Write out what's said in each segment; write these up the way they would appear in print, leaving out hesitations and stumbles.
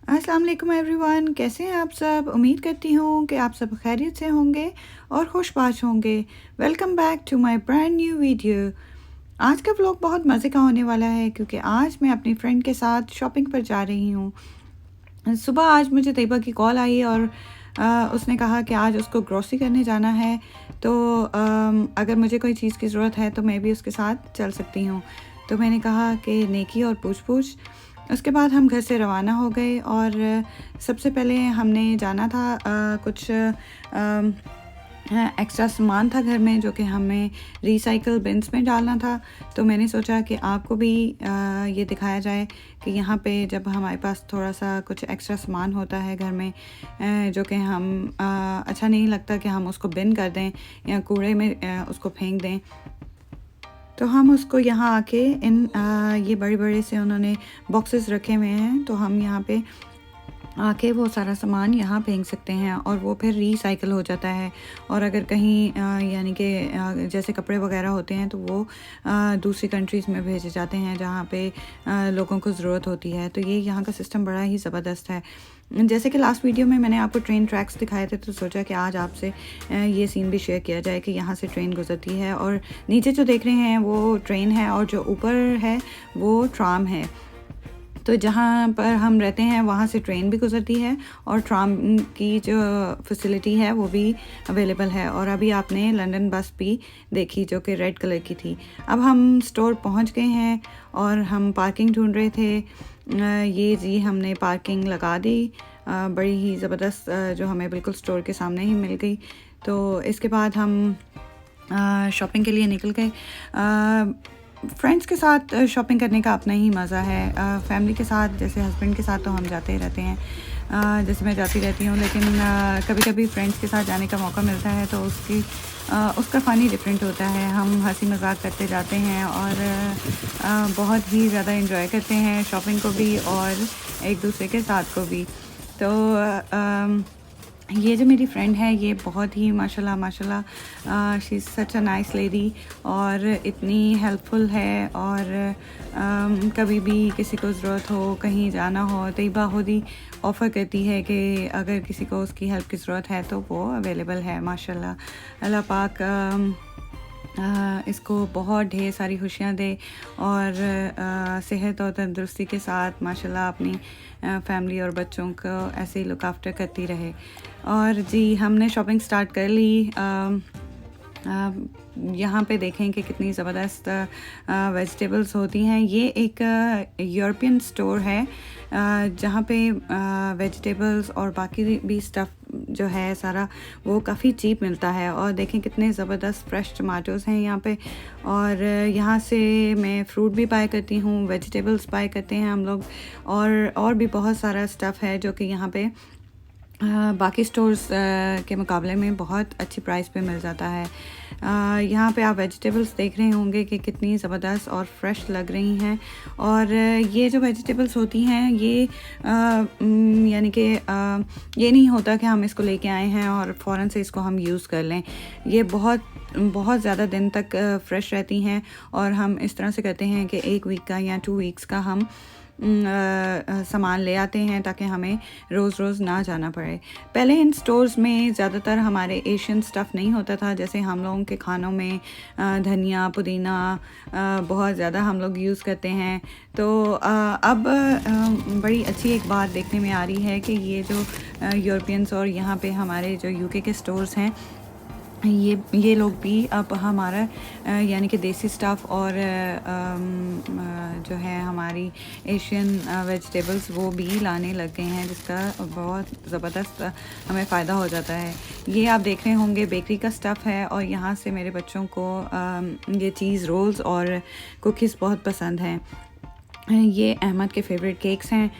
अस्सलाम वालेकुम एवरीवन, कैसे हैं आप सब। उम्मीद करती हूँ कि आप सब खैरियत से होंगे और खुशबाश होंगे। Welcome back to my brand new video. आज का व्लॉग बहुत मज़े का होने वाला है क्योंकि आज मैं अपनी फ्रेंड के साथ शॉपिंग पर जा रही हूँ। सुबह आज मुझे तैयबा की कॉल आई और उसने कहा कि आज उसको ग्रोसरी करने जाना है, तो अगर मुझे कोई चीज़ की ज़रूरत है तो मैं भी उसके साथ चल सकती हूँ। तो मैंने कहा कि नेकी और पूछ पूछ। उसके बाद हम घर से रवाना हो गए और सबसे पहले हमने जाना था कुछ एक्स्ट्रा सामान था घर में जो कि हमें रिसाइकल बिन्स में डालना था। तो मैंने सोचा कि आपको भी ये दिखाया जाए कि यहाँ पे जब हमारे पास थोड़ा सा कुछ एक्स्ट्रा सामान होता है घर में जो कि हम अच्छा नहीं लगता कि हम उसको बिन कर दें या कूड़े में उसको फेंक दें। तो हम उसको यहाँ आके ये बड़े बड़े से उन्होंने बॉक्सेस रखे हुए हैं, तो हम यहाँ पे आके वो सारा सामान यहाँ फेंक सकते हैं और वो फिर रीसाइकिल हो जाता है। और अगर कहीं यानी कि जैसे कपड़े वगैरह होते हैं तो वो दूसरी कंट्रीज़ में भेजे जाते हैं जहाँ पे लोगों को ज़रूरत होती है। तो ये यहाँ का सिस्टम बड़ा ही ज़बरदस्त है। जैसे कि लास्ट वीडियो में मैंने आपको ट्रेन ट्रैक्स दिखाए थे, तो सोचा कि आज आपसे ये सीन भी शेयर किया जाए कि यहाँ से ट्रेन गुजरती है और नीचे जो देख रहे हैं वो ट्रेन है और जो ऊपर है वो ट्राम है। तो जहाँ पर हम रहते हैं वहाँ से ट्रेन भी गुजरती है और ट्राम की जो फैसिलिटी है वो भी अवेलेबल है। और अभी आपने लंदन बस भी देखी जो कि रेड कलर की थी। अब हम स्टोर पहुँच गए हैं और हम पार्किंग ढूंढ रहे थे। ये जी हमने पार्किंग लगा दी, बड़ी ही ज़बरदस्त, जो हमें बिल्कुल स्टोर के सामने ही मिल गई। तो इसके बाद हम शॉपिंग के लिए निकल गए। फ्रेंड्स के साथ शॉपिंग करने का अपना ही मज़ा है। फैमिली के साथ जैसे हस्बैंड के साथ तो हम जाते ही रहते हैं, जैसे मैं जाती रहती हूँ, लेकिन कभी कभी फ्रेंड्स के साथ जाने का मौका मिलता है तो उसका फ़नी डिफरेंट होता है। हम हंसी मजाक करते जाते हैं और बहुत ही ज़्यादा एंजॉय करते हैं शॉपिंग को भी और एक दूसरे के साथ को भी। तो ये जो मेरी फ्रेंड है ये बहुत ही माशाल्लाह she is such a nice lady और इतनी हेल्पफुल है। और कभी भी किसी को ज़रूरत हो, कहीं जाना हो, तैयबा खुद ही ऑफ़र करती है कि अगर किसी को उसकी हेल्प की ज़रूरत है तो वो अवेलेबल है। माशाल्लाह अल्लाह पाक इसको बहुत ढेर सारी खुशियाँ दे और सेहत और तंदुरुस्ती के साथ माशाल्लाह अपनी फैमिली और बच्चों को ऐसे ही लुक आफ्टर करती रहे। और जी हमने शॉपिंग स्टार्ट कर ली। यहाँ पे देखें कि कितनी ज़बरदस्त वेजिटेबल्स होती हैं। ये एक यूरोपियन स्टोर है जहाँ पे वेजिटेबल्स और बाकी भी स्टफ़ जो है सारा वो काफ़ी चीप मिलता है। और देखें कितने ज़बरदस्त फ्रेश टमाटोज़ हैं यहाँ पे। और यहाँ से मैं फ्रूट भी बाय करती हूँ, वेजिटेबल्स बाय करते हैं हम लोग, और भी बहुत सारा स्टफ़ है जो कि यहाँ पे बाकी स्टोर्स के मुकाबले में बहुत अच्छी प्राइस पे मिल जाता है। यहाँ पे आप वेजिटेबल्स देख रहे होंगे कि कितनी ज़बरदस्त और फ्रेश लग रही हैं। और ये जो वेजिटेबल्स होती हैं ये यानी कि ये नहीं होता कि हम इसको लेके आए हैं और फ़ौरन से इसको हम यूज़ कर लें। ये बहुत ज़्यादा दिन तक फ्रेश रहती हैं और हम इस तरह से करते हैं कि 1 वीक का या 2 वीक्स का हम सामान ले आते हैं ताकि हमें रोज़ ना जाना पड़े। पहले इन स्टोर्स में ज़्यादातर हमारे एशियन स्टफ़ नहीं होता था, जैसे हम लोगों के खानों में धनिया पुदीना बहुत ज़्यादा हम लोग यूज़ करते हैं। तो अब बड़ी अच्छी एक बात देखने में आ रही है कि ये जो यूरोपियंस और यहाँ पे हमारे जो यूके के स्टोर्स हैं ये लोग भी अब हमारा यानी कि देसी स्टफ़ और जो है हमारी एशियन वेजिटेबल्स वो भी लाने लग गए हैं, जिसका बहुत ज़बरदस्त हमें फ़ायदा हो जाता है। ये आप देख रहे होंगे बेकरी का स्टफ़ है और यहाँ से मेरे बच्चों को ये चीज़ रोल्स और कुकीज़ बहुत पसंद हैं। ये अहमद के फेवरेट केक्स हैं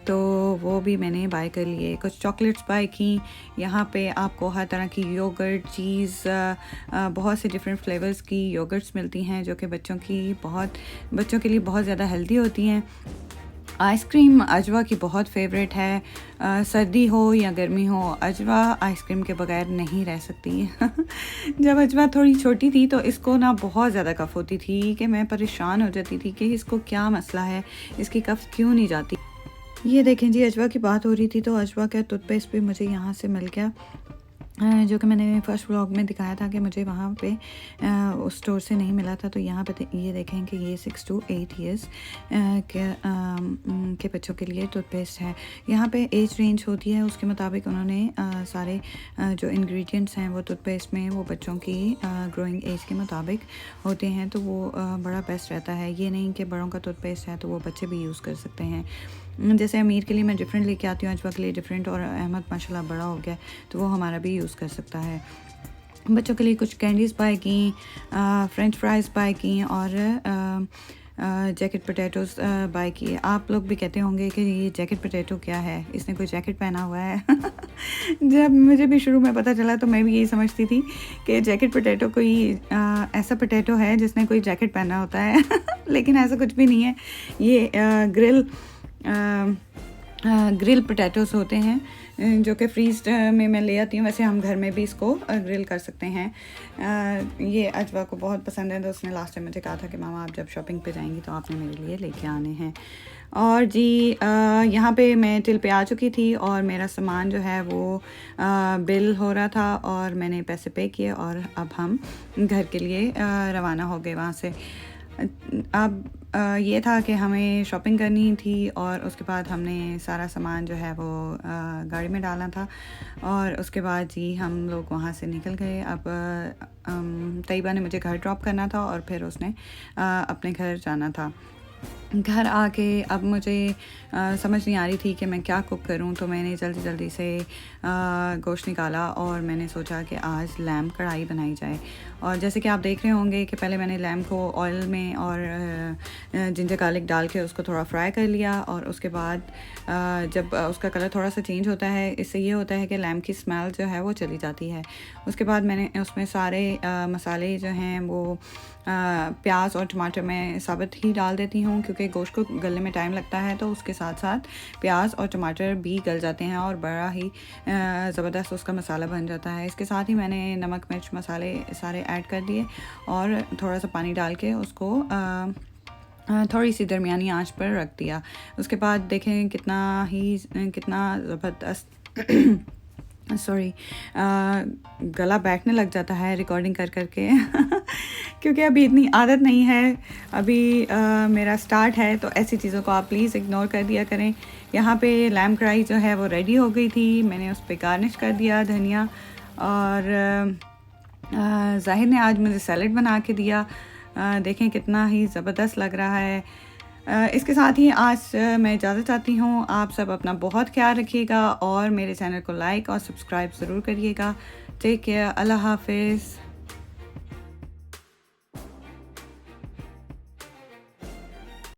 तो वो भी मैंने बाय कर लिए। कुछ चॉकलेट्स बाय की। यहाँ पे आपको हर तरह की योगर्ट, चीज़, बहुत से डिफरेंट फ्लेवर्स की योगर्ट्स मिलती हैं जो कि बच्चों के लिए बहुत ज़्यादा हेल्दी होती हैं। आइसक्रीम अजवा की बहुत फेवरेट है। सर्दी हो या गर्मी हो, अजवा आइसक्रीम के बगैर नहीं रह सकती। जब अजवा थोड़ी छोटी थी तो इसको ना बहुत ज़्यादा कफ़ होती थी कि मैं परेशान हो जाती थी कि इसको क्या मसला है, इसकी कफ़ क्यों नहीं जाती। ये देखें जी, अजवा की बात हो रही थी तो अजवा का टूथपेस्ट भी मुझे यहाँ से मिल गया, जो कि मैंने फर्स्ट व्लॉग में दिखाया था कि मुझे वहाँ पे उस स्टोर से नहीं मिला था। तो यहाँ पे ये देखें कि ये 6 to 8 ईयर्स के बच्चों के लिए टूथपेस्ट है। यहाँ पे एज रेंज होती है, उसके मुताबिक उन्होंने सारे जो इंग्रेडिएंट्स हैं वो टूथपेस्ट में वो बच्चों की ग्रोइंग एज के मुताबिक होते हैं, तो वो बड़ा बेस्ट रहता है। ये नहीं कि बड़ों का टूथपेस्ट है तो वो बच्चे भी यूज़ कर सकते हैं। जैसे अमीर के लिए मैं डिफरेंट लेके आती हूँ, अजवा के लिए डिफरेंट, और अहमद माशाल्लाह बड़ा हो गया तो वो हमारा भी यूज़ कर सकता है। बच्चों के लिए कुछ कैंडीज़ बाय की, फ्रेंच फ्राइज़ बाय की, और जैकेट पोटैटोज़ बाय किए। आप लोग भी कहते होंगे कि ये जैकेट पोटैटो क्या है, इसने कोई जैकेट पहना हुआ है। जब मुझे भी शुरू में पता चला तो मैं भी यही समझती थी कि जैकेट पोटैटो कोई ऐसा पोटैटो है जिसने कोई जैकेट पहना होता है। लेकिन ऐसा कुछ भी नहीं है। ये ग्रिल पोटैटोज़ होते हैं, जो कि फ्रीज में मैं ले आती हूँ। वैसे हम घर में भी इसको ग्रिल कर सकते हैं। ये अजवा को बहुत पसंद है, तो उसने लास्ट टाइम मुझे कहा था कि मामा आप जब शॉपिंग पे जाएंगी तो आपने मेरे लिए लेके आने हैं। और जी यहाँ पे मैं टिल पे आ चुकी थी और मेरा सामान जो है वो बिल हो रहा था और मैंने पैसे पे किए और अब हम घर के लिए रवाना हो गए वहाँ से। अब ये था कि हमें शॉपिंग करनी थी और उसके बाद हमने सारा सामान जो है वो गाड़ी में डालना था और उसके बाद जी हम लोग वहाँ से निकल गए। अब तैयबा ने मुझे घर ड्रॉप करना था और फिर उसने अपने घर जाना था। घर आके अब मुझे समझ नहीं आ रही थी कि मैं क्या कुक करूं, तो मैंने जल्दी जल्दी से गोश्त निकाला और मैंने सोचा कि आज लैम्ब कढ़ाई बनाई जाए। और जैसे कि आप देख रहे होंगे कि पहले मैंने लैम्ब को ऑयल में और जिंजर गार्लिक डाल के उसको थोड़ा फ्राई कर लिया और उसके बाद जब उसका कलर थोड़ा सा चेंज होता है, इससे ये होता है कि लैम्ब की स्मेल जो है वो चली जाती है। उसके बाद मैंने उसमें सारे मसाले जो हैं वो प्याज और टमाटर मैं साबित ही डाल देती हूँ, क्योंकि गोश्त को गलने में टाइम लगता है तो उसके साथ साथ प्याज और टमाटर भी गल जाते हैं और बड़ा ही ज़बरदस्त उसका मसाला बन जाता है। इसके साथ ही मैंने नमक मिर्च मसाले सारे ऐड कर दिए और थोड़ा सा पानी डाल के उसको थोड़ी सी दरमियानी आंच पर रख दिया। उसके बाद देखें कितना ज़बरदस्त सॉरी गला बैठने लग जाता है रिकॉर्डिंग कर कर के क्योंकि अभी इतनी आदत नहीं है, अभी मेरा स्टार्ट है, तो ऐसी चीज़ों को आप प्लीज़ इग्नोर कर दिया करें। यहाँ पे लैम्ब कढ़ाई जो है वो रेडी हो गई थी, मैंने उस पर गार्निश कर दिया धनिया, और ज़ाहिर ने आज मुझे सैलड बना के दिया। देखें कितना ही ज़बरदस्त लग रहा है। इसके साथ ही आज मैं इजाज़त चाहती हूँ। आप सब अपना बहुत ख्याल रखिएगा और मेरे चैनल को लाइक और सब्सक्राइब ज़रूर करिएगा। टेक केयर, अल्लाह हाफिज़।